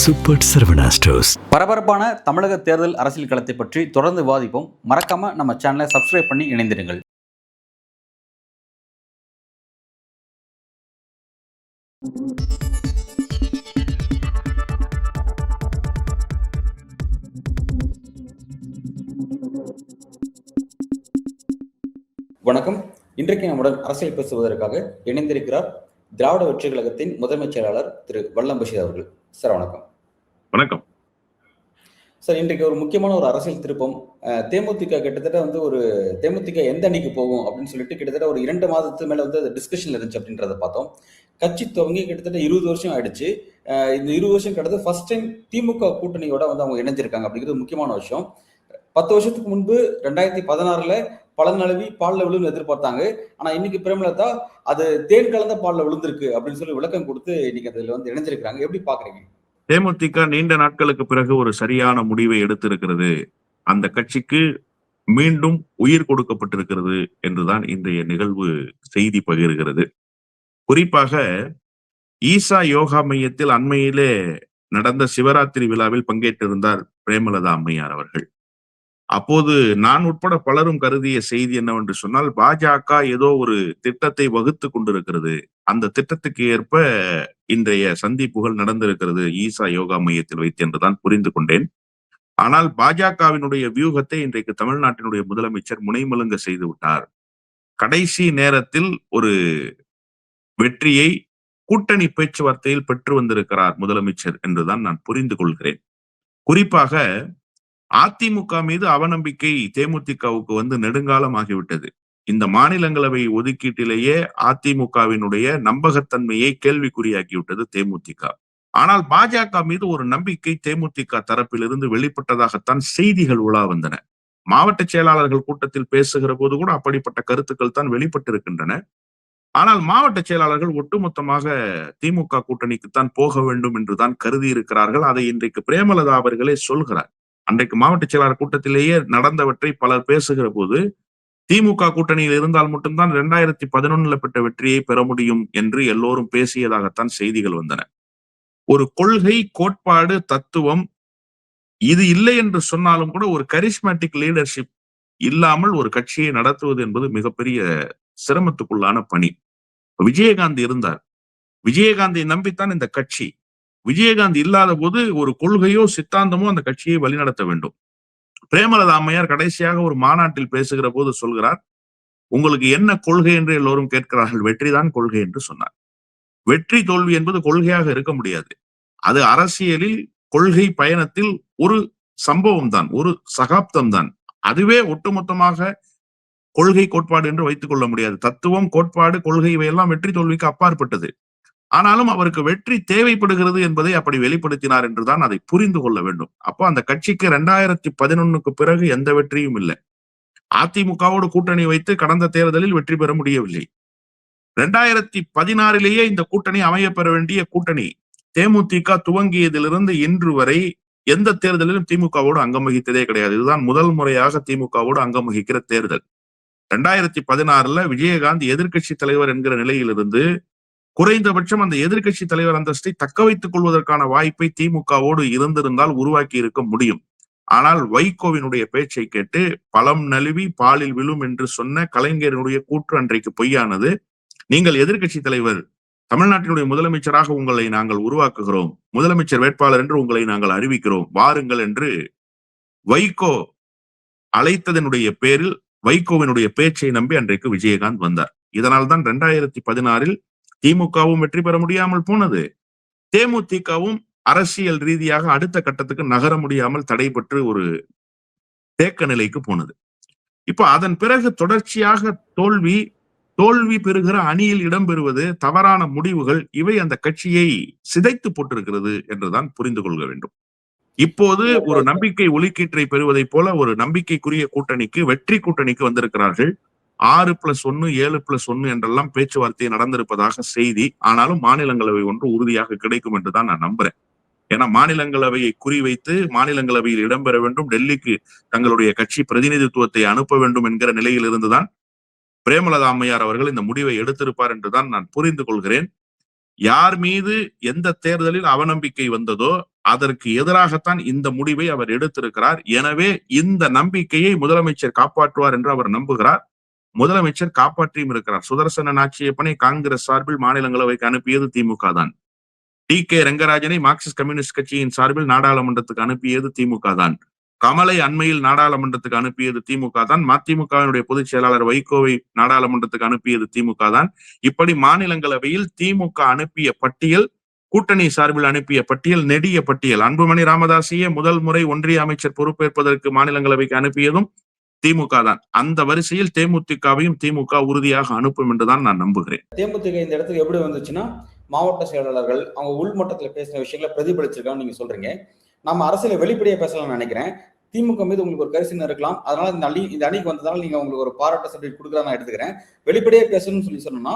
Super Saravana stores. பரபரப்பான தமிழக தேர்தல் அரசியல் களத்தை பற்றி தொடர்ந்து விவாதிப்போம். மறக்காம நம்ம சேனலை சப்ஸ்கிரைப் பண்ணி இணைந்திருங்கள். வணக்கம். இன்றைக்கு நம்முடன் அரசியல் பேசுவதற்காக இணைந்திருக்கிறார் திராவிட வெற்றி கழகத்தின் முதன்மை செயலாளர் திரு வல்லம் பஷீர் அவர்கள். சார் வணக்கம். வணக்கம் சார், இன்றைக்கு ஒரு முக்கியமான ஒரு அரசியல் திருப்பம். தேமுதிக கிட்டத்தட்ட தேமுதிக எந்த அணிக்கு போகும் அப்படின்னு சொல்லிட்டு கிட்டத்தட்ட ஒரு 2 மாதத்துக்கு மேல டிஸ்கஷன்ல இருந்துச்சு அப்படின்றத பார்த்தோம். கட்சி துவங்கி கிட்டத்தட்ட 20 வருஷம் ஆயிடுச்சு. இந்த 20 வருஷம் கிட்டத்தட்ட ஃபர்ஸ்ட் டைம் திமுக கூட்டணியோட அவங்க இணைஞ்சிருக்காங்க அப்படிங்கிறது முக்கியமான விஷயம். 10 வருஷத்துக்கு முன்பு 2016 பலன் நழுவி பால்ல விழுந்து எதிர்பார்த்தாங்க. ஆனா இன்னைக்கு பிரேமலதா அது தேன் கலந்த பால்ல விழுந்திருக்கு அப்படின்னு சொல்லி விளக்கம் கொடுத்து இன்னைக்கு அதுல இணைஞ்சிருக்காங்க. எப்படி பாக்குறீங்க? தேமுதிக நீண்ட நாட்களுக்கு பிறகு ஒரு சரியான முடிவை எடுத்திருக்கிறது. அந்த கட்சிக்கு மீண்டும் உயிர் கொடுக்கப்பட்டிருக்கிறது என்றுதான் இன்றைய நிகழ்வு செய்தி பகிர்கிறது. குறிப்பாக ஈசா யோகா மையத்தில் அண்மையிலே நடந்த சிவராத்திரி விழாவில் பங்கேற்றிருந்தார் பிரேமலதா அம்மையார் அவர்கள். அப்போது நான் உட்பட பலரும் கருதிய செய்தி என்னவென்று சொன்னால், பாஜக ஏதோ ஒரு திட்டத்தை வகுத்து கொண்டிருக்கிறது, அந்த திட்டத்துக்கு ஏற்ப இன்றைய சந்திப்புகள் நடந்திருக்கிறது ஈசா யோகா மையத்தில் வைத்து என்றுதான் புரிந்து கொண்டேன். ஆனால் பாஜகவினுடைய வியூகத்தை இன்றைக்கு தமிழ்நாட்டினுடைய முதலமைச்சர் முனைமலுங்க செய்து விட்டார். கடைசி நேரத்தில் ஒரு வெற்றியை கூட்டணி பேச்சுவார்த்தையில் பெற்று வந்திருக்கிறார் முதலமைச்சர் என்றுதான் நான் புரிந்து கொள்கிறேன். குறிப்பாக அதிமுக மீது அவநம்பிக்கை தேமுதிகவுக்கு நெடுங்காலம் ஆகிவிட்டது. இந்த மாநிலங்களவை ஒதுக்கீட்டிலேயே அதிமுகவினுடைய நம்பகத்தன்மையை கேள்விக்குறியாக்கிவிட்டது தேமுதிக. ஆனால் பாஜக மீது ஒரு நம்பிக்கை தேமுதிக தரப்பிலிருந்து வெளிப்பட்டதாகத்தான் செய்திகள் உலா வந்தன. மாவட்ட செயலாளர்கள் கூட்டத்தில் பேசுகிற போது கூட அப்படிப்பட்ட கருத்துக்கள் தான் வெளிப்பட்டிருக்கின்றன. ஆனால் மாவட்ட செயலாளர்கள் ஒட்டுமொத்தமாக திமுக கூட்டணிக்குத்தான் போக வேண்டும் என்றுதான் கருதி இருக்கிறார்கள். அதை இன்றைக்கு பிரேமலதா அவர்களே சொல்கிறார். அன்றைக்கு மாவட்ட செயலாளர் கூட்டத்திலேயே நடந்தவற்றை பலர் பேசுகிற போது, திமுக கூட்டணியில் இருந்தால் மட்டும்தான் 2011 பெற்ற வெற்றியை பெற முடியும் என்று எல்லோரும் பேசியதாகத்தான் செய்திகள் வந்தன. ஒரு கொள்கை, கோட்பாடு, தத்துவம் இது இல்லை என்று சொன்னாலும் கூட ஒரு கரிஸ்மேட்டிக் லீடர்ஷிப் இல்லாமல் ஒரு கட்சியை நடத்துவது என்பது மிகப்பெரிய சிரமத்துக்குள்ளான பணி. விஜயகாந்த் இருந்தார். விஜயகாந்தை நம்பித்தான் இந்த கட்சி. விஜயகாந்த் இல்லாத போது ஒரு கொள்கையோ சித்தாந்தமோ அந்த கட்சியை வழிநடத்த வேண்டும். பிரேமலதா அம்மையார் கடைசியாக ஒரு மாநாட்டில் பேசுகிற போது சொல்கிறார், உங்களுக்கு என்ன கொள்கை என்று எல்லோரும் கேட்கிறார்கள், வெற்றிதான் கொள்கை என்று சொன்னார். வெற்றி தோல்வி என்பது கொள்கையாக இருக்க முடியாது. அது அரசியலில் கொள்கை பயணத்தில் ஒரு சம்பவம் தான், ஒரு சகாப்தம் தான். அதுவே ஒட்டுமொத்தமாக கொள்கை கோட்பாடு என்று வைத்துக் கொள்ள முடியாது. தத்துவம், கோட்பாடு, கொள்கை இவையெல்லாம் வெற்றி தோல்விக்கு அப்பாற்பட்டது. ஆனாலும் அவருக்கு வெற்றி தேவைப்படுகிறது என்பதை அப்படி வெளிப்படுத்தினார் என்றுதான் அதை புரிந்து கொள்ள வேண்டும். அப்போ அந்த கட்சிக்கு 2011 பிறகு எந்த வெற்றியும் இல்லை. அதிமுகவோடு கூட்டணி வைத்து கடந்த தேர்தலில் வெற்றி பெற முடியவில்லை. 2016 இந்த கூட்டணி அமையப்பெற வேண்டிய கூட்டணி. தேமுதிக துவங்கியதிலிருந்து இன்று வரை எந்த தேர்தலிலும் திமுகவோடு அங்கம் வகித்ததே கிடையாது. இதுதான் முதல் முறையாக திமுகவோடு அங்கம் வகிக்கிற தேர்தல். 2016 விஜயகாந்த் எதிர்கட்சி தலைவர் என்கிற நிலையிலிருந்து குறைந்தபட்சம் அந்த எதிர்கட்சி தலைவர் அந்தஸ்தை தக்க வைத்துக் கொள்வதற்கான வாய்ப்பை திமுகவோடு இருந்திருந்தால் உருவாக்கி இருக்க முடியும். ஆனால் வைகோவினுடைய பேச்சை கேட்டு பழம் நழுவி பாலில் விழும் என்று சொன்ன கலைஞரினுடைய கூற்று அன்றைக்கு பொய்யானது. நீங்கள் எதிர்கட்சி தலைவர், தமிழ்நாட்டினுடைய முதலமைச்சராக உங்களை நாங்கள் உருவாக்குகிறோம், முதலமைச்சர் வேட்பாளர் என்று உங்களை நாங்கள் அறிவிக்கிறோம், வாருங்கள் என்று வைகோ அழைத்ததனுடைய பேரில் வைகோவினுடைய பேச்சை நம்பி அன்றைக்கு விஜயகாந்த் வந்தார். இதனால் தான் 2016 திமுகவும் வெற்றி பெற முடியாமல் போனது. தேமுதிகவும் அரசியல் ரீதியாக அடுத்த கட்டத்துக்கு நகர முடியாமல் தடைபட்டு ஒரு தேக்க நிலைக்கு போனது. இப்போ அதன் பிறகு தொடர்ச்சியாக தோல்வி பெறுகிற அணியில் இடம்பெறுவது, தவறான முடிவுகள், இவை அந்த கட்சியை சிதைத்து போட்டிருக்கிறது என்றுதான் புரிந்து கொள்ள வேண்டும். இப்போது ஒரு நம்பிக்கை ஒலிக்கீற்றை பெறுவதை போல ஒரு நம்பிக்கைக்குரிய கூட்டணிக்கு, வெற்றி கூட்டணிக்கு வந்திருக்கிறார்கள். 6+1 7+1 என்றெல்லாம் பேச்சுவார்த்தை நடந்திருப்பதாக செய்தி. ஆனாலும் மாநிலங்களவை ஒன்று உறுதியாக கிடைக்கும் என்றுதான் நான் நம்புறேன். ஏன்னா மாநிலங்களவையை குறிவைத்து மாநிலங்களவையில் இடம்பெற வேண்டும், டெல்லிக்கு தங்களுடைய கட்சி பிரதிநிதித்துவத்தை அனுப்ப வேண்டும் என்கிற நிலையில் இருந்துதான் பிரேமலதா அம்மையார் அவர்கள் இந்த முடிவை எடுத்திருப்பார் என்றுதான் நான் புரிந்து கொள்கிறேன். யார் மீது எந்த தேர்தலில் அவநம்பிக்கை வந்ததோ அதற்கு எதிராகத்தான் இந்த முடிவை அவர் எடுத்திருக்கிறார். எனவே இந்த நம்பிக்கையை முதலமைச்சர் காப்பாற்றுவார் என்று அவர் நம்புகிறார். முதலமைச்சர் காப்பாற்றியும் இருக்கிறார். சுதர்சன நாச்சியப்பனை காங்கிரஸ் சார்பில் மாநிலங்களவைக்கு அனுப்பியது திமுக தான். டி.கே. ரங்கராஜனை மார்க்சிஸ்ட் கம்யூனிஸ்ட் கட்சியின் சார்பில் நாடாளுமன்றத்துக்கு அனுப்பியது திமுக தான். கமலை அண்மையில் நாடாளுமன்றத்துக்கு அனுப்பியது திமுக தான். மதிமுகவினுடைய பொதுச் செயலாளர் வைகோவை நாடாளுமன்றத்துக்கு அனுப்பியது திமுக தான். இப்படி மாநிலங்களவையில் திமுக அனுப்பிய பட்டியல், கூட்டணி சார்பில் அனுப்பிய பட்டியல், நெடிய பட்டியல். அன்புமணி ராமதாஸையே முதல் முறை ஒன்றிய அமைச்சர் பொறுப்பேற்பதற்கு மாநிலங்களவைக்கு அனுப்பியதும் திமுக தான். அந்த வரிசையில் தேமுதிகவையும் திமுக உறுதியாக அனுப்பும் என்றுதான் நான் நம்புகிறேன். தேமுதிக இந்த இடத்துக்கு எப்படி வந்துச்சுன்னா, மாவட்ட செயலாளர்கள் அவங்க உள்மட்டத்தில் பேசின விஷயங்களை பிரதிபலிச்சிருக்கான்னு நீங்க சொல்றீங்க. நம்ம அரசியல வெளிப்படையா பேசலாம்னு நினைக்கிறேன். திமுக மீது உங்களுக்கு ஒரு கரிசனை இருக்கலாம். அதனால இந்த அணிக்கு வந்ததால நீங்க உங்களுக்கு ஒரு பாராட்ட சர்டிபிகேட் கொடுக்குறதா நான் எடுத்துக்கிறேன். வெளிப்படையா பேசணும்னு சொல்லி சொன்னோம்னா,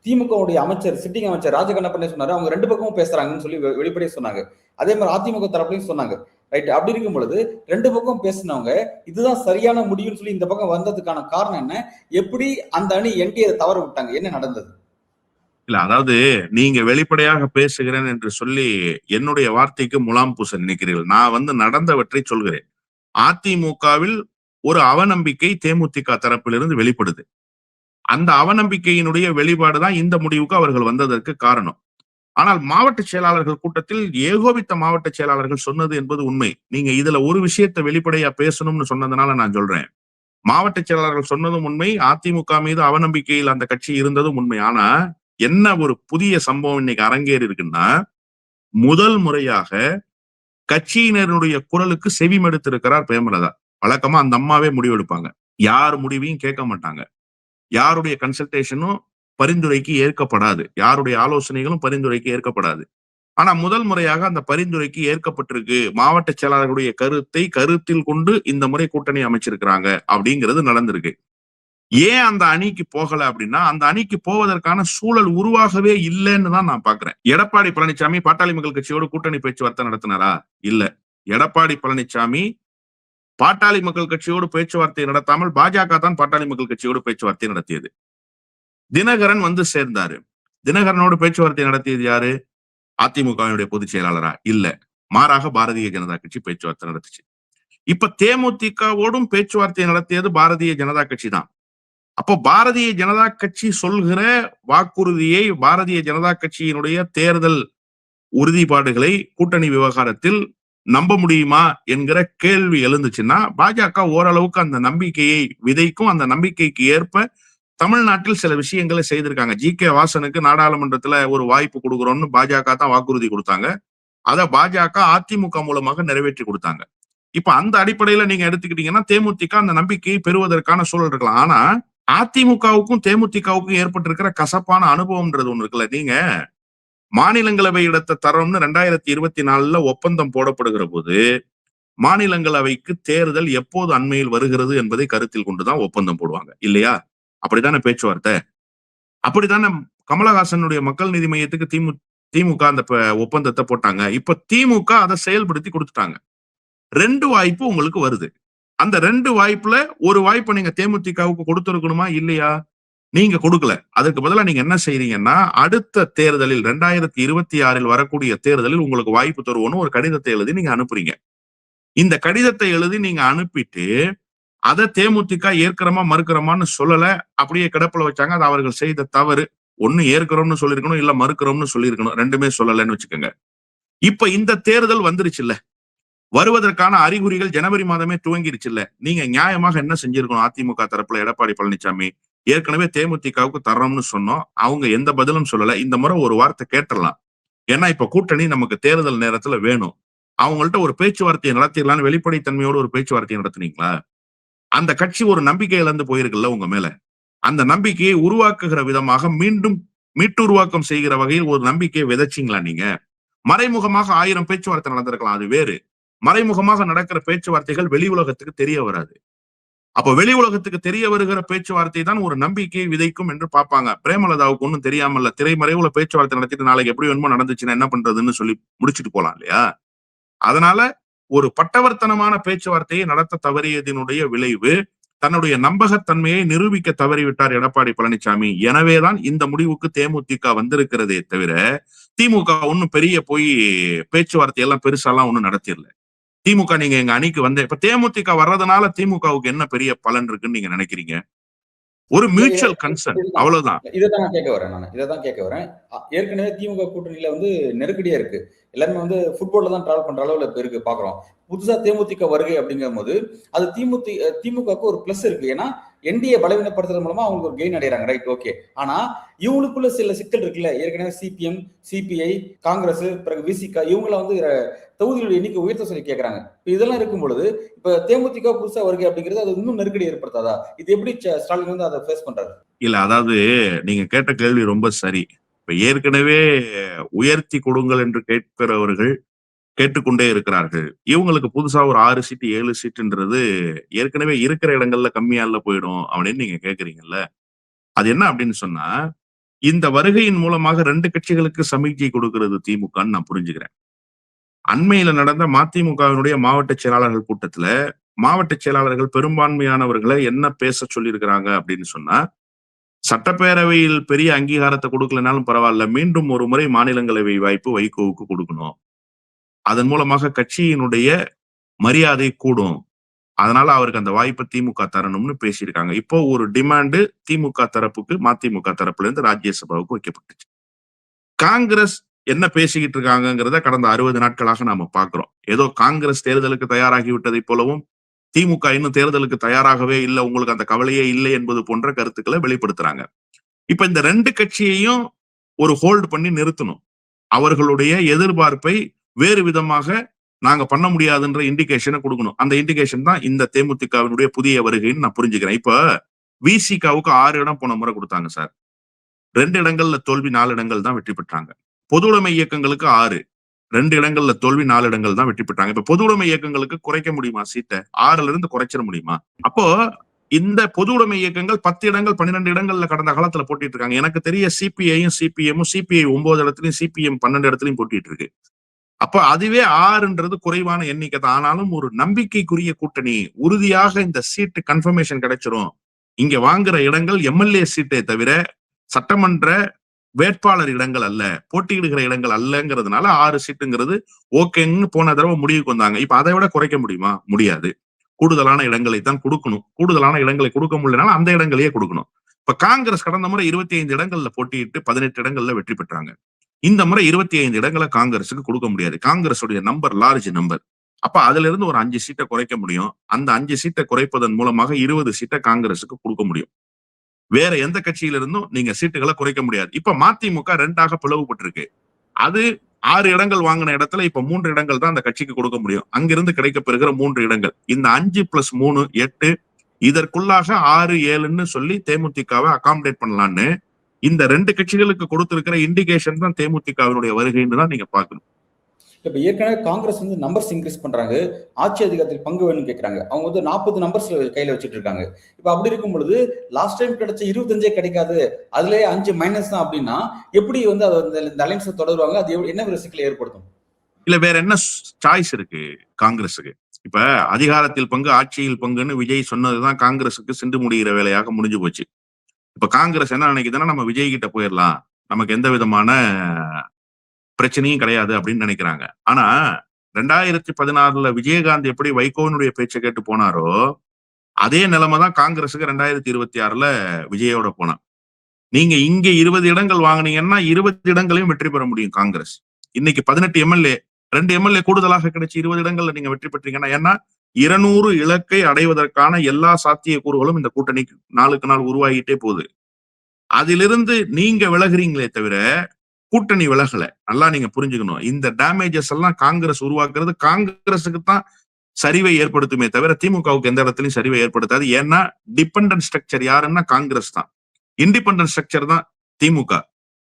திமுகவுடைய அமைச்சர், சிட்டிங் அமைச்சர் ராஜகண்ணப்பனே சொன்னாரு, அவங்க ரெண்டு பக்கமும் பேசுறாங்கன்னு சொல்லி வெளிப்படையா சொன்னாங்க. அதே மாதிரி அதிமுக தரப்புலையும் சொன்னாங்க. ரைட். அப்படி இருக்கும் பொழுது ரெண்டு பக்கம் பேசினவங்க இதுதான் சரியான முடிவுன்னு சொல்லி இந்த பக்கம் வந்ததுக்கான காரணம் என்ன? எப்படி அந்த அணி என்டிஏ தவற விட்டாங்க? என்ன நடந்தது? இல்ல, அதாவது நீங்க வெளிப்படையாக பேசுகிறேன் என்று சொல்லி என்னுடைய வார்த்தைக்கு முலாம் பூச நினைக்கிறீர்கள். நான் நடந்தவற்றை சொல்கிறேன். அதிமுகவில் ஒரு அவநம்பிக்கை தேமுதிக தரப்பிலிருந்து வெளிப்படுது. அந்த அவநம்பிக்கையினுடைய வெளிப்பாடுதான் இந்த முடிவுக்கு அவர்கள் வந்ததற்கு காரணம். ஆனால் மாவட்ட செயலாளர்கள் கூட்டத்தில் ஏகோபித்த மாவட்ட செயலாளர்கள் சொன்னது என்பது உண்மை. நீங்க இதுல ஒரு விஷயத்தை வெளிப்படையா பேசணும்னு சொன்னதுனால நான் சொல்றேன். மாவட்ட செயலாளர்கள் சொன்னதும் உண்மை, அதிமுக மீது அவநம்பிக்கையில் அந்த கட்சி இருந்ததும் உண்மை. ஆனா என்ன ஒரு புதிய சம்பவம் இன்னைக்கு அரங்கேறி இருக்குன்னா, முதல் முறையாக கட்சியினருடைய குரலுக்கு செவிமடுத்திருக்கிறார் பிரேமலதா. வழக்கமா அந்த அம்மாவே முடிவெடுப்பாங்க. யார் முடிவையும் கேட்க மாட்டாங்க. யாருடைய கன்சல்டேஷனும் பரிந்துரைக்கு ஏற்கப்படாது. யாருடைய ஆலோசனைகளும் பரிந்துரைக்கு ஏற்கப்படாது. ஆனா முதல் முறையாக அந்த பரிந்துரைக்கு ஏற்கப்பட்டிருக்கு. மாவட்ட செயலாளர்களுடைய கருத்தை கருத்தில் கொண்டு இந்த முறை கூட்டணி அமைச்சிருக்கிறாங்க அப்படிங்கிறது நடந்திருக்கு. ஏன் அந்த அணிக்கு போகல அப்படின்னா, அந்த அணிக்கு போவதற்கான சூழல் உருவாகவே இல்லைன்னு தான் நான் பாக்குறேன். எடப்பாடி பழனிசாமி பாட்டாளி மக்கள் கட்சியோடு கூட்டணி பேச்சுவார்த்தை நடத்தினாரா? இல்ல. எடப்பாடி பழனிசாமி பாட்டாளி மக்கள் கட்சியோடு பேச்சுவார்த்தை நடத்தாமல் பாஜக தான் பாட்டாளி மக்கள் கட்சியோடு பேச்சுவார்த்தை நடத்தியது. தினகரன் சேர்ந்தாரு. தினகரனோடு பேச்சுவார்த்தை நடத்தியது யாரு? அதிமுகவினுடைய பொதுச் செயலாளரா? இல்ல. மாறாக பாரதிய ஜனதா கட்சி பேச்சுவார்த்தை நடத்துச்சு. இப்ப தேமுதிகவோடும் பேச்சுவார்த்தை நடத்தியது பாரதிய ஜனதா கட்சி தான். அப்போ பாரதிய ஜனதா கட்சி சொல்கிற வாக்குறுதியை, பாரதிய ஜனதா கட்சியினுடைய தேர்தல் உறுதிப்பாடுகளை கூட்டணி விவகாரத்தில் நம்ப முடியுமா என்கிற கேள்வி எழுந்துச்சுன்னா, பாஜக ஓரளவுக்கு அந்த நம்பிக்கையை விதைக்கும். அந்த நம்பிக்கைக்கு ஏற்ப தமிழ்நாட்டில் சில விஷயங்களை செய்திருக்காங்க. ஜி.கே. வாசனுக்கு நாடாளுமன்றத்துல ஒரு வாய்ப்பு கொடுக்குறோம்னு பாஜக தான் வாக்குறுதி கொடுத்தாங்க. அத பாஜக அதிமுக மூலமாக நிறைவேற்றி கொடுத்தாங்க. இப்ப அந்த அடிப்படையில நீங்க எடுத்துக்கிட்டீங்கன்னா, தேமுதிக அந்த நம்பிக்கையை பெறுவதற்கான சூழல் இருக்கலாம். ஆனா அதிமுகவுக்கும் தேமுதிகவுக்கும் ஏற்பட்டிருக்கிற கசப்பான அனுபவம்ன்றது ஒண்ணு இருக்குல்ல. நீங்க மாநிலங்களவை இடத்தை தரோம்னு 2024 ஒப்பந்தம் போடப்படுகிற போது, மாநிலங்களவைக்கு தேர்தல் எப்போது அண்மையில் வருகிறது என்பதை கருத்தில் கொண்டுதான் ஒப்பந்தம் போடுவாங்க இல்லையா? அப்படித்தானே பேச்சுவார்த்தை. அப்படித்தானே கமலஹாசனுடைய மக்கள் நீதி மையத்துக்கு திமுக அந்த ஒப்பந்தத்தை போட்டாங்க. இப்ப திமுக அதை செயல்படுத்தி கொடுத்துட்டாங்க. 2 வாய்ப்பு உங்களுக்கு வருது. அந்த 2 வாய்ப்புல ஒரு வாய்ப்பை நீங்க தேமுதிகவுக்கு கொடுத்திருக்கணுமா இல்லையா? நீங்க கொடுக்கல. அதற்கு பதிலா நீங்க என்ன செய்றீங்கன்னா, அடுத்த தேர்தலில் 2026 வரக்கூடிய தேர்தலில் உங்களுக்கு வாய்ப்பு தருவோம்னு ஒரு கடிதத்தை எழுதி நீங்க அனுப்புறீங்க. இந்த கடிதத்தை எழுதி நீங்க அனுப்பிட்டு, அதை தேமுதிக ஏற்கிறோமா மறுக்கிறோமான்னு சொல்லல, அப்படியே கிடப்புல வச்சாங்க. அது அவர்கள் செய்த தவறு. ஒண்ணு ஏற்கிறோம்னு சொல்லிருக்கணும், இல்ல மறுக்கிறோம்னு சொல்லிருக்கணும். 2மே சொல்லலன்னு வச்சுக்கோங்க. இப்ப இந்த தேர்தல் வந்துருச்சுல்ல, வருவதற்கான அறிகுறிகள் ஜனவரி மாதமே துவங்கிருச்சுல்ல. நீங்க நியாயமாக என்ன செஞ்சிருக்கணும்? அதிமுக தரப்புல எடப்பாடி பழனிசாமி, ஏற்கனவே தேமுதிகவுக்கு தர்றோம்னு சொன்னோம். அவங்க எந்த பதிலும் சொல்லல. இந்த முறை ஒரு வார்த்தை கேட்டுறலாம். ஏன்னா இப்ப கூட்டணி நமக்கு தேர்தல் நேரத்துல வேணும். அவங்கள்ட்ட ஒரு பேச்சுவார்த்தையை நடத்திடலாம்னு வெளிப்படைத்தன்மையோடு ஒரு பேச்சுவார்த்தையை நடத்துனீங்களா? அந்த கட்சி ஒரு நம்பிக்கை இழந்து போயிருக்குல்ல உங்க மேல. அந்த நம்பிக்கையை உருவாக்குகிற விதமாக மீண்டும் மீட்டுருவாக்கம் செய்கிற வகையில் ஒரு நம்பிக்கையை விதைச்சிங்களா நீங்க? மறைமுகமாக 1000 பேச்சுவார்த்தை நடந்திருக்கலாம், அது வேறு. மறைமுகமாக நடக்கிற பேச்சுவார்த்தைகள் வெளி உலகத்துக்கு தெரிய வராது. அப்ப வெளி உலகத்துக்கு தெரிய வருகிற பேச்சுவார்த்தை தான் ஒரு நம்பிக்கையை விதைக்கும் என்று பார்ப்பாங்க. பிரேமலதாவுக்கு ஒன்னும் தெரியாமல்ல, திரைமறைவுல பேச்சுவார்த்தை நடத்திட்டு நாளைக்கு எப்படி வேணுமோ நடந்துச்சுன்னா என்ன பண்றதுன்னு சொல்லி முடிச்சுட்டு போலாம் இல்லையா? அதனால ஒரு பட்டவர்த்தனமான பேச்சுவார்த்தையை நடத்த தவறியதனுடைய விளைவு தன்னுடைய நம்பகத்தன்மையை நிரூபிக்க தவறிவிட்டார் எடப்பாடி பழனிசாமி. எனவேதான் இந்த முடிவுக்கு தேமுதிக வந்திருக்கிறதே தவிர திமுக ஒன்னும் பெரிய போய் பேச்சுவார்த்தை எல்லாம் பெருசாலாம் ஒன்னும் நடத்திடல. திமுக நீங்க எங்க அணிக்கு இப்ப தேமுதிக வர்றதுனால திமுகவுக்கு என்ன பெரிய பலன் இருக்குன்னு நீங்க நினைக்கிறீங்க? ஒரு மியூச்சுவல் கன்சர்ன், அவ்வளவுதான். இதைதான் நான் கேட்க வரேன். ஏற்கனவே திமுக கூட்டணியில நெருக்கடியா இருக்கு. எல்லாருமே ஃபுட்பால்ல தான் டிராவல் பண்ற அளவுல இப்ப இருக்கு பாக்குறோம். புதுசா தேமுதிக வருகை அப்படிங்கும் போது அது திமுகவுக்கு ஒரு பிளஸ் இருக்கு. ஏன்னா என்டிஏ பலவீனப்படுத்துறது மூலமா அவங்க ஒரு கெயின் அடைறாங்க, ரைட்? ஓகே. ஆனா இவங்களுக்குள்ள சில சிக்கல் இருக்குல்ல. ஏற்கனவே சிபிஎம், சிபிஐ, காங்கிரஸ், பிறகு விசிக இவங்கள தொகுதிகளுடைய எண்ணிக்கை உயர்த்த சொல்லி கேட்கறாங்க. இதெல்லாம் இருக்கும் பொழுது இப்ப தேமுதிக புதுசா வருகை அப்படிங்கிறது அது இன்னும் நெருக்கடி ஏற்படுத்தாதா? இது எப்படி ஸ்டாலின் அதை ஃபேஸ் பண்றாரு? இல்ல, அதாவது நீங்க கேட்ட கேள்வி ரொம்ப சரி. இப்ப ஏற்கனவே உயர்த்தி கொடுங்கள் என்று கேட்கிறவர்கள் கேட்டுக்கொண்டே இருக்கிறார்கள். இவங்களுக்கு புதுசா ஒரு 6 சீட்டு 7 சீட்டுன்றது ஏற்கனவே இருக்கிற இடங்கள்ல கம்மியால போயிடும் அப்படின்னு நீங்க கேக்குறீங்கல்ல. அது என்ன அப்படின்னு சொன்னா, இந்த வருகையின் மூலமாக 2 கட்சிகளுக்கு சமிக்ஞை கொடுக்கிறது திமுகன்னு நான் புரிஞ்சுக்கிறேன். அண்மையில நடந்த மதிமுகவினுடைய மாவட்ட செயலாளர்கள் கூட்டத்துல மாவட்ட செயலாளர்கள் பெரும்பான்மையானவர்களை என்ன பேச சொல்லியிருக்கிறாங்க அப்படின்னு சொன்னா, சட்டப்பேரவையில் பெரிய அங்கீகாரத்தை கொடுக்கலனாலும் பரவாயில்ல, மீண்டும் ஒரு முறை மாநிலங்களவை வாய்ப்பு வைகோவுக்கு கொடுக்கணும். அதன் மூலமாக கட்சியினுடைய மரியாதை கூடும். அதனால அவருக்கு அந்த வாய்ப்பை திமுக தரணும்னு பேசியிருக்காங்க. இப்போ ஒரு டிமாண்ட் திமுக தரப்புக்கு மதிமுக தரப்புல இருந்து ராஜ்யசபாவுக்கு வைக்கப்பட்டுச்சு. காங்கிரஸ் என்ன பேசிக்கிட்டு இருக்காங்கிறத கடந்த 60 நாட்களாக நாம பாக்குறோம். ஏதோ காங்கிரஸ் தேர்தலுக்கு தயாராகி விட்டதை போலவும் திமுக இன்னும் தேர்தலுக்கு தயாராகவே இல்லை, உங்களுக்கு அந்த கவலையே இல்லை என்பது போன்ற கருத்துக்களை வெளிப்படுத்துறாங்க. இப்ப இந்த 2 கட்சியையும் ஒரு ஹோல்டு பண்ணி நிறுத்தணும். அவர்களுடைய எதிர்பார்ப்பை வேறு விதமாக நாங்க பண்ண முடியாதுன்ற இண்டிகேஷனை கொடுக்கணும். அந்த இண்டிகேஷன் தான் இந்த தேமுதிகவினுடைய புதிய வருகைன்னு நான் புரிஞ்சுக்கிறேன். இப்ப விசிகாவுக்கு 6 இடம் போன முறை கொடுத்தாங்க சார். 2 இடங்கள்ல தோல்வி, 4 இடங்கள் தான் வெற்றி பெற்றாங்க. பொது உடைமை இயக்கங்களுக்கு 6, 2 இடங்கள்ல தோல்வி, 4 இடங்கள் தான் வெற்றி பெற்றாங்க. இப்ப பொது உடைமை இயக்கங்களுக்கு குறைக்க முடியுமா சீட்டை? 6ல இருந்து குறைச்சிட முடியுமா? அப்போ இந்த பொது உடைமை இயக்கங்கள் 10 இடங்கள் 12 இடங்கள்ல கடந்த காலத்துல போட்டிட்டு இருக்காங்க. எனக்கு தெரிய சிபிஐயும் சிபிஎம்மும் சிபிஐ 9 இடத்துலயும் சிபிஎம் 12 இடத்துலயும் போட்டிட்டு இருக்கு. அப்ப அதுவே 6ன்றது குறைவான எண்ணிக்கை தான். ஆனாலும் ஒரு நம்பிக்கைக்குரிய கூட்டணி, உறுதியாக இந்த சீட்டு கன்ஃபர்மேஷன் கிடைச்சிரும். இங்க வாங்குற இடங்கள் எம்எல்ஏ சீட்டை தவிர சட்டமன்ற வேட்பாளர் இடங்கள் அல்ல, போட்டியிடுகிற இடங்கள் அல்லங்கிறதுனால 6 சீட்டுங்கிறது ஓகேன்னு போன தடவை முடிவுக்கு வந்தாங்க. இப்ப அதை விட குறைக்க முடியுமா? முடியாது. கூடுதலான இடங்களை தான் கொடுக்கணும். கூடுதலான இடங்களை கொடுக்க முடியலனால அந்த இடங்களையே கொடுக்கணும். இப்ப காங்கிரஸ் கடந்த முறை 25 இடங்கள்ல போட்டியிட்டு 18 இடங்கள்ல வெற்றி பெற்றாங்க. இந்த முறை 25 இடங்களை காங்கிரஸுக்கு கொடுக்க முடியாது. காங்கிரஸுடைய நம்பர் லார்ஜ் நம்பர். அப்ப அதுல இருந்து ஒரு 5 சீட்டை குறைக்க முடியும். அந்த 5 சீட்டை குறைப்பதன் மூலமாக 20 சீட்டை காங்கிரஸுக்கு கொடுக்க முடியும். வேற எந்த கட்சியில இருந்தும் நீங்க சீட்டுகளை குறைக்க முடியாது. இப்ப மதிமுக 2ஆக பிளவுபட்டிருக்கு. அது 6 இடங்கள் வாங்கின இடத்துல இப்ப 3 இடங்கள் தான் அந்த கட்சிக்கு கொடுக்க முடியும். அங்கிருந்து கிடைக்கப்பெறுகிற 3 இடங்கள். இந்த 5 + 3 8, இதற்குள்ளாக 6, 7ன்னு சொல்லி தேமுதிகவை அகாமடேட் பண்ணலான்னு இந்த 2 கட்சிகளுக்கு கொடுத்திருக்கிற இண்டிகேஷன் தான் தேமுதிகவினுடைய வருகைன்னு தான் நீங்க பாக்கணும். இப்ப ஏற்கனவே காங்கிரஸ் நம்பர்ஸ் இன்க்ரீஸ் பண்றாங்க, ஆட்சி அதிகாரத்தில் பங்கு வேணும்னு கேட்கறாங்க. அவங்க 40 நம்பர்ஸ் கையில வச்சுட்டு இருக்காங்க. இப்ப அப்படி இருக்கும் பொழுது லாஸ்ட் டைம் கிடைச்ச 25 கிடைக்காது, அதுலயே 5 மைனஸ் தான் அப்படின்னா எப்படி இந்த அலைன்ஸ் தொடருவாங்க? அது என்ன ஒரு சிக்கலை ஏற்படுத்தும்? இல்ல, வேற என்ன சாய்ஸ் இருக்கு காங்கிரஸுக்கு? இப்ப அதிகாரத்தில் பங்கு, ஆட்சியில் பங்குன்னு விஜய் சொன்னதுதான் காங்கிரஸுக்கு சிண்டு முடிகிற வேலையாக முடிஞ்சு போச்சு. இப்ப காங்கிரஸ் என்ன நினைக்குதுன்னா, நம்ம விஜய் கிட்ட போயிடலாம், நமக்கு எந்த விதமான பிரச்சனையும் கிடையாது அப்படின்னு நினைக்கிறாங்க. ஆனா 2016ல விஜயகாந்த் எப்படி வைகோவினுடைய பேச்சை கேட்டு போனாரோ அதே நிலைமை தான் காங்கிரஸுக்கு 2026ல விஜயோட போனான். நீங்க இங்க 20 இடங்கள் வாங்கினீங்கன்னா 20 இடங்களையும் வெற்றி பெற முடியும் காங்கிரஸ். இன்னைக்கு 18 எம்எல்ஏ, 2 எம்எல்ஏ கூடுதலாக கிடைச்சி 20 இடங்கள்ல நீங்க வெற்றி பெற்றீங்கன்னா, ஏன்னா 200 இலக்கை அடைவதற்கான எல்லா சாத்தியக்கூறுகளும் இந்த கூட்டணிக்கு நாளுக்கு நாள் உருவாகிட்டே போகுது. அதிலிருந்து நீங்க விலகுறீங்களே தவிர கூட்டணி விலகல. நல்லா நீங்க புரிஞ்சுக்கணும். இந்த டேமேஜஸ் எல்லாம் காங்கிரஸ் உருவாக்குறது காங்கிரஸுக்கு தான் சரிவை ஏற்படுத்துமே தவிர திமுகவுக்கு எந்த இடத்துலயும் சரிவை ஏற்படுத்தாது. ஏன்னா டிபெண்டன்ட் ஸ்ட்ரக்சர் யாருன்னா காங்கிரஸ் தான், இண்டிபெண்டன்ட் ஸ்ட்ரக்சர் தான் திமுக.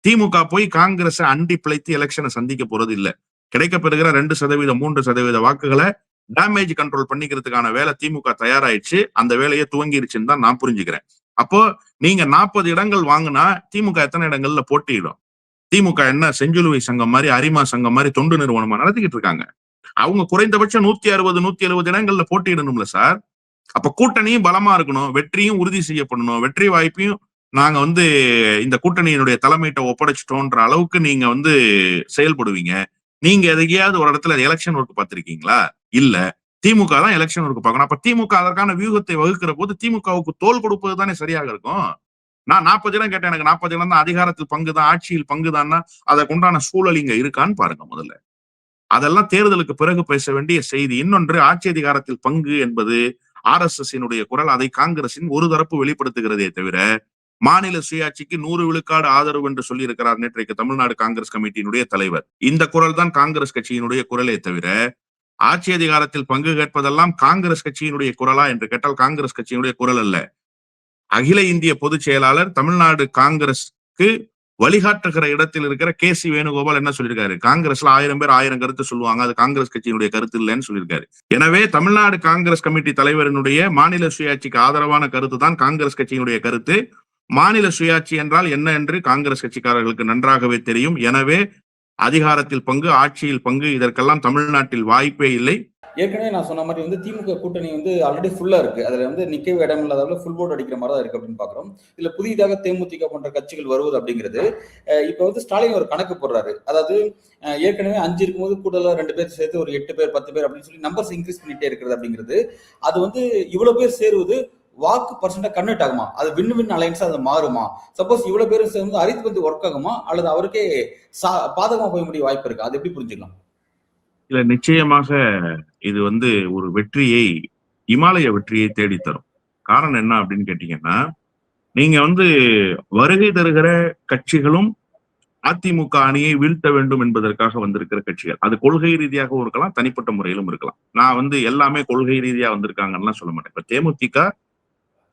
திமுக போய் காங்கிரஸை அண்டி பிழைத்து எலெக்ஷனை சந்திக்க போறது இல்ல. கிடைக்கப்பெறுகிற 2%, 3% வாக்குகளை டேமேஜ் கண்ட்ரோல் பண்ணிக்கிறதுக்கான வேலை திமுக தயாராயிடுச்சு. அந்த வேலையை துவங்கிருச்சுன்னு தான் நான் புரிஞ்சுக்கிறேன். அப்போ நீங்க 40 இடங்கள் வாங்கினா திமுக எத்தனை இடங்கள்ல போட்டியிடும்? திமுக என்ன செஞ்சிலுவை சங்கம் மாதிரி, அரிமா சங்கம் மாதிரி தொண்டு நிறுவனமா நடத்திக்கிட்டு இருக்காங்க? அவங்க குறைந்தபட்சம் 160, 170 இடங்கள்ல போட்டியிடணும்ல சார். அப்ப கூட்டணியும் பலமா இருக்கணும், வெற்றியும் உறுதி செய்யப்படணும், வெற்றி வாய்ப்பையும் நாங்க வந்து இந்த கூட்டணியினுடைய தலைமையிட்ட ஒப்படைச்சிட்டோன்ற அளவுக்கு நீங்க வந்து செயல்படுவீங்க. நீங்க எதையாவது ஒரு இடத்துல எலெக்ஷன் ஒர்க் பார்த்திருக்கீங்களா? இல்ல. திமுக தான் எலெக்ஷன் ஒர்க் பார்க்கணும். அப்ப திமுக அதற்கான வியூகத்தை வகுக்கிற போது திமுகவுக்கு தோள் கொடுப்பது தானே சரியாக இருக்கும். நான் 40 இடம் கேட்டேன், எனக்கு 40 இடம் தான், அதிகாரத்தில் பங்குதான், ஆட்சியில் பங்குதான்னா அதற்குண்டான சூழல் இங்க இருக்கான்னு பாருங்க முதல்ல. அதெல்லாம் தேர்தலுக்கு பிறகு பேச வேண்டிய செய்தி. இன்னொன்று, ஆட்சி அதிகாரத்தில் பங்கு என்பது RSS குரல். அதை காங்கிரசின் ஒரு தரப்பு வெளிப்படுத்துகிறதே தவிர, மாநில சுயாட்சிக்கு 100 விழுக்காடு ஆதரவு என்று சொல்லி இருக்கிறார் நேற்றைக்கு தமிழ்நாடு காங்கிரஸ் கமிட்டியினுடைய தலைவர். இந்த குரல் தான் காங்கிரஸ் கட்சியினுடைய குரலே தவிர, ஆட்சி அதிகாரத்தில் பங்கு கேட்பதெல்லாம் காங்கிரஸ் கட்சியினுடைய குரலா என்று கேட்டால் காங்கிரஸ் கட்சியினுடைய குரல் அல்ல. அகில இந்திய பொதுச் செயலாளர் தமிழ்நாடு காங்கிரஸ்க்கு வழிகாட்டுகிற இடத்தில் இருக்கிற KC வேணுகோபால் என்ன சொல்லியிருக்காரு? காங்கிரஸ்ல 1000 பேர் 1000 கருத்து சொல்லுவாங்க, அது காங்கிரஸ் கட்சியினுடைய கருத்து இல்லைன்னு சொல்லியிருக்காரு. எனவே தமிழ்நாடு காங்கிரஸ் கமிட்டி தலைவரினுடைய மாநில சுயாட்சிக்கு ஆதரவான கருத்து தான் காங்கிரஸ் கட்சியினுடைய கருத்து. மாநில சுயாட்சி என்றால் என்ன என்று காங்கிரஸ் கட்சிக்காரர்களுக்கு நன்றாகவே தெரியும். எனவே அதிகாரத்தில் பங்கு, ஆட்சியில் பங்கு, இதற்கெல்லாம் தமிழ்நாட்டில் வாய்ப்பே இல்லை. ஏற்கனவே நான் சொன்ன மாதிரி வந்து திமுக கூட்டணி வந்து ஆல்ரெடி ஃபுல்லா இருக்கு. அதுல வந்து நிக்கவே இடம் இல்லாத ஃபுல் போர்டு அடிக்கிற மாதிரி தான் இருக்கு அப்படின்னு பாக்குறோம். இதுல புதிதாக தேமுதிக போன்ற கட்சிகள் வருவது அப்படிங்கிறது இப்ப வந்து ஸ்டாலின் ஒரு கணக்கு போடுறாரு. அதாவது ஏற்கனவே 5 இருக்கும்போது கூடுதலா 2 பேர் சேர்த்து ஒரு 8 பேர் 10 பேர் அப்படின்னு சொல்லி நம்பர்ஸ் இன்க்ரீஸ் பண்ணிட்டே இருக்கிறது அப்படிங்கிறது, அது வந்து இவ்வளவு பேர் சேருவது வாக்கு பர்சன்டா கன்வெர்ட் ஆகுமா? அது வின் வின் அலைன்ஸா அது மாறுமா? சப்போஸ் இவ்வளவு பேரும் சேர்ந்து அரித்து வந்து ஒர்க் ஆகுமா, அல்லது அவருக்கே பாதகமா போய் முடிய வாய்ப்பு இருக்கு? அது எப்படி புரிஞ்சுக்கலாம்? இல்ல, நிச்சயமாக இது வந்து ஒரு வெற்றியை, இமாலய வெற்றியை தேடித்தரும். காரணம் என்ன அப்படின்னு கேட்டீங்கன்னா, நீங்க வந்து வருகை தருகிற கட்சிகளும் அதிமுக அணியை வீழ்த்த வேண்டும் என்பதற்காக வந்திருக்கிற கட்சிகள். அது கொள்கை ரீதியாகவும் இருக்கலாம், தனிப்பட்ட முறையிலும் இருக்கலாம். நான் வந்து எல்லாமே கொள்கை ரீதியா வந்திருக்காங்கன்னு சொல்ல மாட்டேன். இப்ப தேமுதிக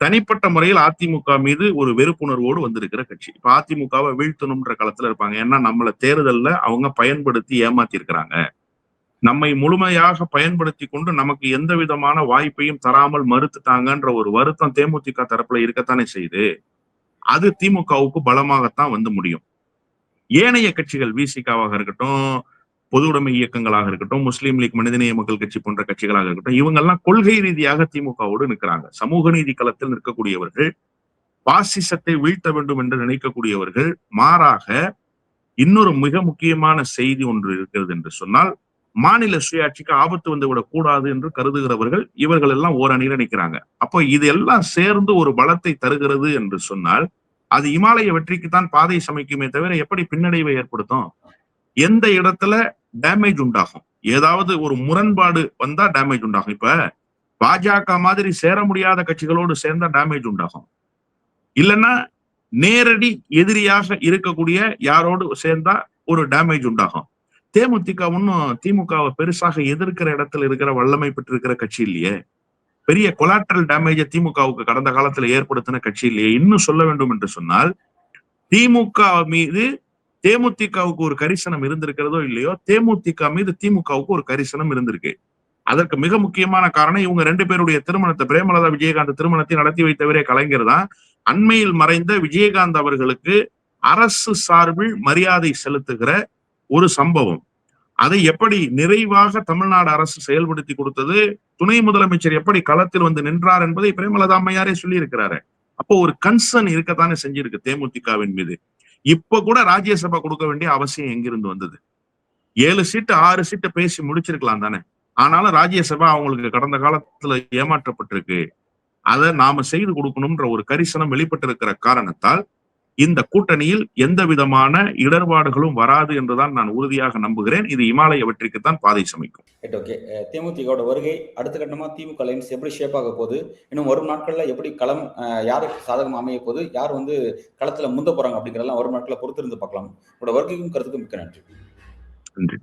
தனிப்பட்ட முறையில் அதிமுக மீது ஒரு வெறுப்புணர்வோடு வந்திருக்கிற கட்சி. இப்ப அதிமுகவை வீழ்த்தணும்ன்ற களத்துல இருப்பாங்க. ஏன்னா நம்மள தேர்தல்ல அவங்க பயன்படுத்தி ஏமாத்தி இருக்கிறாங்க. நம்மை முழுமையாக பயன்படுத்தி கொண்டு நமக்கு எந்த விதமான வாய்ப்பையும் தராமல் மறுத்துட்டாங்கன்ற ஒரு வருத்தம் தேமுதிக தரப்புல இருக்கத்தானே செய்யுது. அது திமுகவுக்கு பலமாகத்தான் வந்து முடியும். ஏனைய கட்சிகள் விசிகாவாக இருக்கட்டும், பொது உடைமை இயக்கங்களாக இருக்கட்டும், முஸ்லீம் லீக், மனிதநேய மக்கள் கட்சி போன்ற கட்சிகளாக இருக்கட்டும், இவங்கெல்லாம் கொள்கை ரீதியாக திமுகவோடு நிற்கிறாங்க. சமூக நீதி களத்தில் நிற்கக்கூடியவர்கள், பாசிசத்தை வீழ்த்த வேண்டும் என்று நினைக்கக்கூடியவர்கள். மாறாக இன்னொரு மிக முக்கியமான செய்தி ஒன்று இருக்கிறது என்று சொன்னால், மாநில சுயாட்சிக்கு ஆபத்து வந்து விடக் கூடாது என்று கருதுகிறவர்கள் இவர்கள் எல்லாம் ஓரணியில நிற்கிறாங்க. அப்போ இது எல்லாம் சேர்ந்து ஒரு பலத்தை தருகிறது என்று சொன்னால், அது இமாலய வெற்றிக்குத்தான் பாதை சமைக்குமே தவிர எப்படி பின்னடைவை ஏற்படுத்தும்? எந்த இடத்துல டேமேஜ் உண்டாகும்? ஏதாவது ஒரு முரண்பாடு வந்தா டேமேஜ் உண்டாகும். இப்ப பாஜக மாதிரி சேர முடியாத கட்சிகளோடு சேர்ந்தா டேமேஜ் உண்டாகும். இல்லைன்னா நேரடி எதிரியாக இருக்கக்கூடிய யாரோடு சேர்ந்தா ஒரு டேமேஜ் உண்டாகும். தேமுதிக ஒன்னும் திமுகவை பெருசாக எதிர்க்கிற இடத்துல இருக்கிற வல்லமை பெற்றிருக்கிற கட்சி இல்லையே. பெரிய கொலாட்ரல் டேமேஜை திமுகவுக்கு கடந்த காலத்துல ஏற்படுத்தின கட்சி இல்லையே. இன்னும் சொல்ல வேண்டும் என்று சொன்னால், திமுக மீது தேமுதிகவுக்கு ஒரு கரிசனம் இருந்திருக்கிறதோ இல்லையோ, தேமுதிக மீது திமுகவுக்கு ஒரு கரிசனம் இருந்திருக்கு. அதற்கு மிக முக்கியமான காரணம், இவங்க 2 பேருடைய திருமணத்தை, பிரேமலதா விஜயகாந்த் திருமணத்தை நடத்தி வைத்தவரே கலைஞர் தான். அண்மையில் மறைந்த விஜயகாந்த் அவர்களுக்கு அரசு சார்பில் மரியாதை செலுத்துகிற ஒரு சம்பவம். அதை எப்படி நிறைவாக தமிழ்நாடு அரசு செயல்படுத்தி கொடுத்தது, துணை முதலமைச்சர் எப்படி களத்தில் வந்து நின்றார் என்பதை பிரேமலதா அம்மையாரே சொல்லி இருக்கிறாரு. அப்போ ஒரு கன்சர்ன் இருக்கத்தானே செஞ்சிருக்கு தேமுதிகவின் மீது. இப்ப கூட ராஜ்யசபா கொடுக்க வேண்டிய அவசியம் எங்கிருந்து வந்தது? 7 சீட்டு 6 சீட்டு பேசி முடிச்சிருக்கலாம் தானே. ஆனாலும் ராஜ்யசபா அவங்களுக்கு கடந்த காலத்துல ஏமாற்றப்பட்டிருக்கு. அதை நாம செய்து கொடுக்கணும்ன்ற ஒரு கரிசனம் வெளிப்பட்டிருக்கிற காரணத்தால் இந்த கூட்டணியில் எந்த விதமான இடர்பாடுகளும் வராது என்றுதான் நான் உறுதியாக நம்புகிறேன். இது இமாலய வெற்றிக்குத்தான் பாதை சமைக்கும். ஓகே, தேமுதிகவோட வருகை அடுத்த கட்டமா திமுக அலைன்ஸ் எப்படி ஷேப் ஆக போகுது, இன்னும் வரும் நாட்கள்ல எப்படி களம் யாருக்கு சாதகமா அமைய போகுது, யார் வந்து களத்துல முந்த போறாங்க அப்படிங்கிறதெல்லாம் வரும் நாட்களை பொறுத்திருந்து பார்க்கலாம். உங்களோட வருகைக்கும் கருத்துக்கும் மிக்க நன்றி. நன்றி.